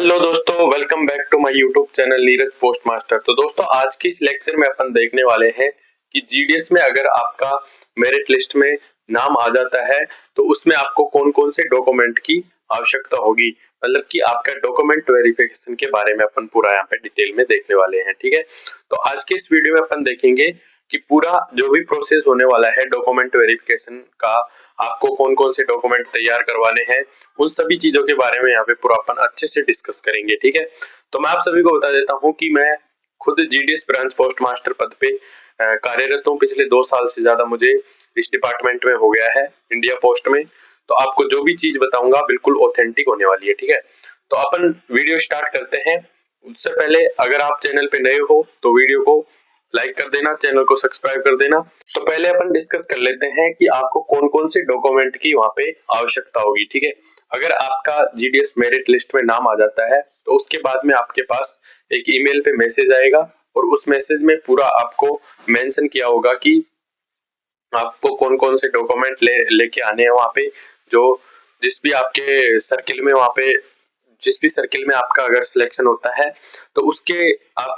Hello दोस्तों, welcome back to my YouTube channel Neeraj Post Master. तो दोस्तों, आज की इस लेक्चर में अपन देखने वाले हैं कि जीडीएस में अगर आपका मेरिट लिस्ट में नाम आ जाता है तो उसमें आपको कौन कौन से डॉक्यूमेंट की आवश्यकता होगी, मतलब कि आपका डॉक्यूमेंट वेरिफिकेशन के बारे में अपन पूरा यहाँ पे डिटेल में देखने वाले हैं। ठीक है, तो आज के इस वीडियो में अपन देखेंगे कि पूरा जो भी प्रोसेस होने वाला है डॉक्यूमेंट वेरिफिकेशन का, आपको कौन कौन से डॉक्यूमेंट तैयार करवाने हैं, उन सभी चीजों के बारे में यहाँ पे पूरा अपन अच्छे से डिस्कस करेंगे। ठीक है, तो मैं आप सभी को बता देता हूँ कि मैं खुद जीडीएस ब्रांच पोस्ट मास्टर पद पे कार्यरत हूँ। पिछले 2 साल से ज्यादा मुझे इस डिपार्टमेंट में हो गया है, इंडिया पोस्ट में। तो आपको जो भी चीज बताऊंगा बिल्कुल ऑथेंटिक होने वाली है। ठीक है, तो अपन वीडियो स्टार्ट करते हैं। उससे पहले अगर आप चैनल पे नए हो तो वीडियो को लाइक कर देना, चैनल को सब्सक्राइब कर देना। तो पहले अपन डिस्कस कर लेते हैं कि आपको कौन कौन से डॉक्यूमेंट की वहां पे आवश्यकता होगी। ठीक है, अगर आपका जीडीएस मेरिट लिस्ट में नाम आ जाता है तो उसके बाद में आपके पास एक ईमेल पे मैसेज आएगा और उस मैसेज में पूरा आपको मेंशन किया होगा कि आपको कौन कौन से डॉक्यूमेंट लेके आने हैं वहां पे। जो जिस भी आपके सर्किल में, वहां पे जिस भी सर्किल में आपका अगर सिलेक्शन होता है तो उसके आप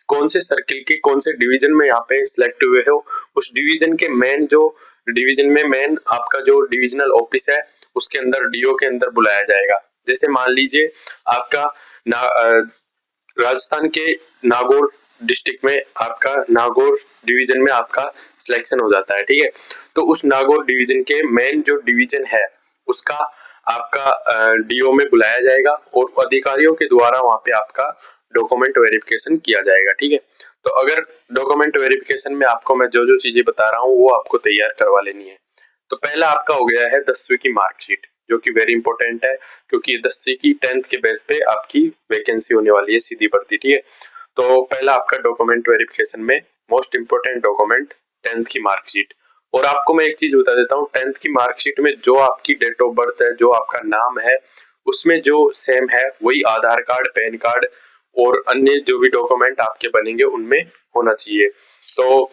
कौन से सर्किल के कौन से डिवीजन में यहाँ पे सिलेक्ट हुए हो, उस डिवीजन के मेन जो डिवीजन में मेन आपका जो डिविजनल ऑफिस है उसके अंदर डीओ के अंदर बुलाया जाएगा। जैसे मान लीजिए आपका राजस्थान के नागौर डिस्ट्रिक्ट में आपका नागौर डिवीजन में आपका सिलेक्शन हो जाता है। ठीक है, तो उस नागौर डिवीजन के मेन जो डिवीजन है उसका आपका डीओ में बुलाया जाएगा और अधिकारियों के द्वारा वहां पे आपका डॉक्यूमेंट वेरिफिकेशन किया जाएगा। ठीक है, तो अगर डॉक्यूमेंट वेरिफिकेशन में आपको मैं जो जो चीजें बता रहा हूँ वो आपको तैयार करवा लेनी है। तो पहला आपका हो गया है 10वीं की मार्कशीट, जो कि वेरी इंपॉर्टेंट है क्योंकि 10वीं की 10th के बेस पे आपकी वैकेंसी होने वाली है, सीधी भर्ती। ठीक है, तो पहला आपका डॉक्यूमेंट वेरिफिकेशन में मोस्ट इंपोर्टेंट डॉक्यूमेंट 10th की मार्कशीट। और आपको मैं एक चीज बता देता हूँ, 10th की मार्कशीट में जो आपकी डेट ऑफ बर्थ है, जो आपका नाम है, उसमें जो सेम है वही आधार कार्ड, पैन कार्ड और अन्य जो भी डॉक्यूमेंट आपके बनेंगे उनमें होना चाहिए। तो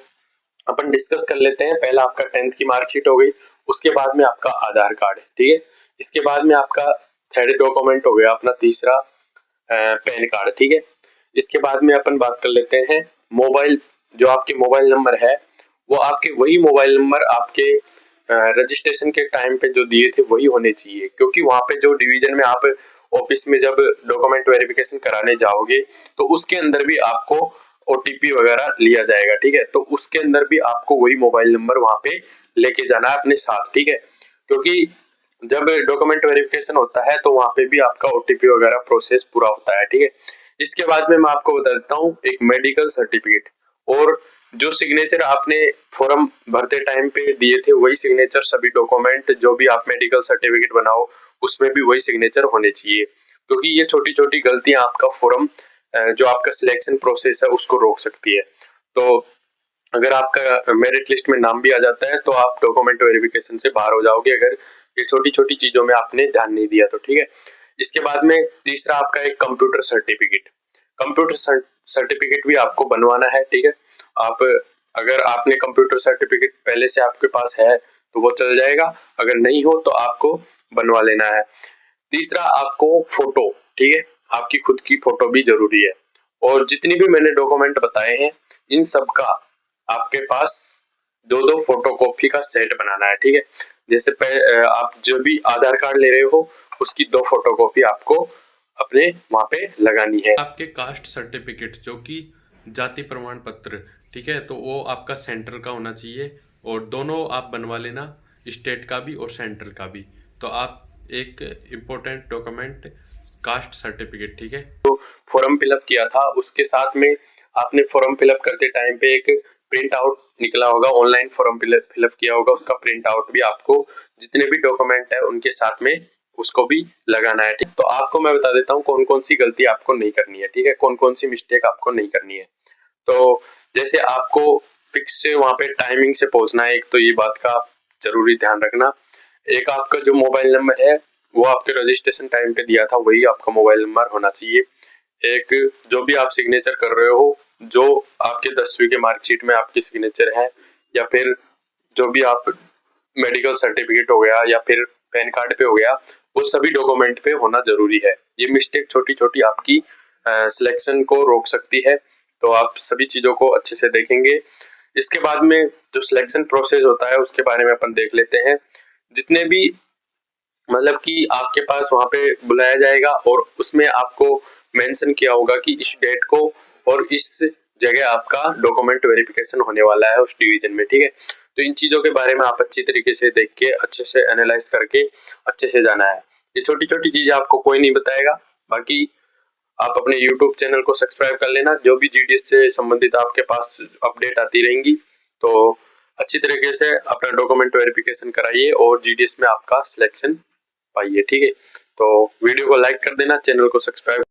अपन डिस्कस कर लेते हैं। पहला आपका 10th की मार्कशीट हो गई, उसके बाद में आपका आधार कार्ड है। ठीक है, इसके बाद में आपका थर्ड डॉक्यूमेंट हो गया अपना तीसरा पैन कार्ड। ठीक है, इसके बाद में अपन बात कर लेते हैं मोबाइल, जो आपके मोबाइल नंबर है वो आपके वही मोबाइल नंबर आपके रजिस्ट्रेशन के टाइम पे जो दिए थे वही होने चाहिए, क्योंकि वहां पे जो डिवीजन में आप ऑफिस में जब डॉक्यूमेंट वेरिफिकेशन कराने जाओगे तो उसके अंदर भी आपको ओटीपी वगैरह लिया जाएगा। ठीक है, तो उसके अंदर भी आपको वही मोबाइल नंबर वहां पे लेके जाना है अपने साथ। ठीक है, क्योंकि जब डॉक्यूमेंट वेरिफिकेशन होता है तो वहां पे भी आपका ओटीपी वगैरह प्रोसेस पूरा होता है। ठीक है, इसके बाद में मैं आपको बता देता हूँ एक मेडिकल सर्टिफिकेट, और जो सिग्नेचर आपने फॉर्म भरते टाइम पे दिए थे वही सिग्नेचर सभी डॉक्यूमेंट, जो भी आप मेडिकल सर्टिफिकेट बनाओ उसमें भी वही सिग्नेचर होने चाहिए, क्योंकि ये छोटी छोटी गलतियां आपका फॉर्म जो आपका सिलेक्शन प्रोसेस है उसको रोक सकती है। तो अगर आपका मेरिट लिस्ट में नाम भी आ जाता है तो आप डॉक्यूमेंट वेरिफिकेशन से बाहर हो जाओगे, अगर ये छोटी छोटी चीजों में आपने ध्यान नहीं दिया तो। ठीक है, इसके बाद में तीसरा आपका एक कंप्यूटर सर्टिफिकेट, कंप्यूटर सर्टिफिकेट भी आपको बनवाना है। ठीक है, आप अगर आपने कंप्यूटर सर्टिफिकेट पहले से आपके पास है तो वो चल जाएगा, अगर नहीं हो तो आपको बनवा लेना है। तीसरा आपको फोटो, ठीक है, आपकी खुद की फोटो भी जरूरी है। और जितनी भी मैंने डॉक्यूमेंट बताए हैं इन सब का आपके पास 2-2 फोटो कॉपी का सेट बनाना है। ठीक है, जैसे आप जो भी आधार कार्ड ले रहे हो उसकी 2 फोटो कॉपी आपको अपने वहां पे लगानी है। आपके कास्ट सर्टिफिकेट जो कि जाति प्रमाण पत्र, ठीक है, तो वो आपका सेंटर का होना चाहिए और दोनों आप बनवा लेना, स्टेट का भी और सेंट्रल का भी। तो आप एक इम्पोर्टेंट डॉक्यूमेंट कास्ट सर्टिफिकेट, ठीक है। तो फॉर्म फिलअप किया था उसके साथ में आपने फॉर्म फिलअप करते टाइम पे एक प्रिंट आउट निकला होगा, ऑनलाइन फॉर्म फिलअप किया होगा, उसका प्रिंट आउट भी आपको जितने भी डॉक्यूमेंट है उनके साथ में उसको भी लगाना है। ठीक, तो आपको मैं बता देता हूँ कौन कौन सी गलती आपको नहीं करनी है। ठीक है, कौन कौन सी मिस्टेक आपको नहीं करनी है। तो जैसे आपको फिक्स से वहां पे टाइमिंग से पहुंचना है, एक तो ये बात का जरूरी ध्यान रखना। एक आपका जो मोबाइल नंबर है वो आपके रजिस्ट्रेशन टाइम पे दिया था वही आपका मोबाइल नंबर होना चाहिए। एक जो भी आप सिग्नेचर कर रहे हो, जो आपके 10वीं के मार्कशीट में आपकी सिग्नेचर है, या फिर जो भी आप मेडिकल सर्टिफिकेट हो गया या फिर पैन कार्ड पे हो गया, वो सभी डॉक्यूमेंट पे होना जरूरी है। ये मिस्टेक छोटी छोटी आपकी सिलेक्शन को रोक सकती है। तो आप सभी चीजों को अच्छे से देखेंगे। इसके बाद में जो सिलेक्शन प्रोसेस होता है उसके बारे में अपन देख लेते हैं। जितने भी मतलब कि आपके पास वहां पे बुलाया जाएगा और उसमें आपको मेंशन किया होगा कि इस डेट को और इस जगह आपका डॉक्यूमेंट वेरिफिकेशन होने वाला है उस डिवीजन में, ठीक है। तो इन चीजों के बारे में आप अच्छी तरीके से देख के अच्छे से एनालाइज करके अच्छे से जाना है। ये छोटी छोटी चीजें आपको कोई नहीं बताएगा। बाकी आप अपने YouTube चैनल को सब्सक्राइब कर लेना, जो भी GDS से संबंधित आपके पास अपडेट आती रहेंगी। तो अच्छी तरीके से अपना डॉक्यूमेंट वेरिफिकेशन कराइए और GDS में आपका सिलेक्शन पाइए, ठीक है। तो वीडियो को लाइक कर देना, चैनल को सब्सक्राइब